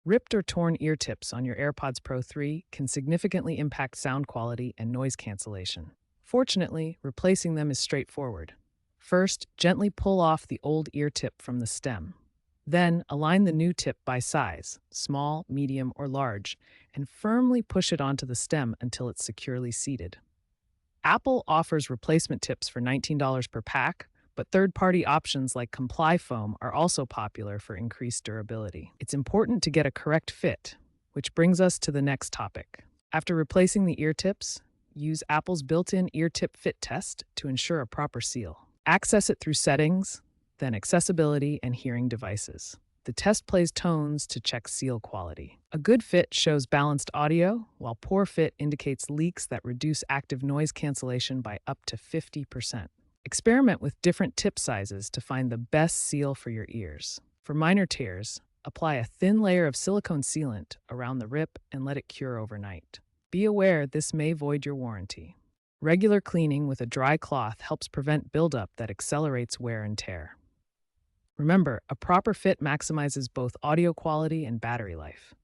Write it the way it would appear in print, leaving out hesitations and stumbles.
Ripped or torn ear tips on your AirPods Pro 3 can significantly impact sound quality and noise cancellation. Fortunately, replacing them is straightforward. First, gently pull off the old ear tip from the stem. Then, align the new tip by size, small, medium, or large, and firmly push it onto the stem until it's securely seated. Apple offers replacement tips for $19 per pack, but third-party options like Comply Foam are also popular for increased durability. It's important to get a correct fit, which brings us to the next topic. After replacing the ear tips, use Apple's built-in ear tip fit test to ensure a proper seal. Access it through Settings, then Accessibility and Hearing Devices. The test plays tones to check seal quality. A good fit shows balanced audio, while poor fit indicates leaks that reduce active noise cancellation by up to 50%. Experiment with different tip sizes to find the best seal for your ears. For minor tears, apply a thin layer of silicone sealant around the rip and let it cure overnight. Be aware this may void your warranty. Regular cleaning with a dry cloth helps prevent buildup that accelerates wear and tear. Remember, a proper fit maximizes both audio quality and battery life.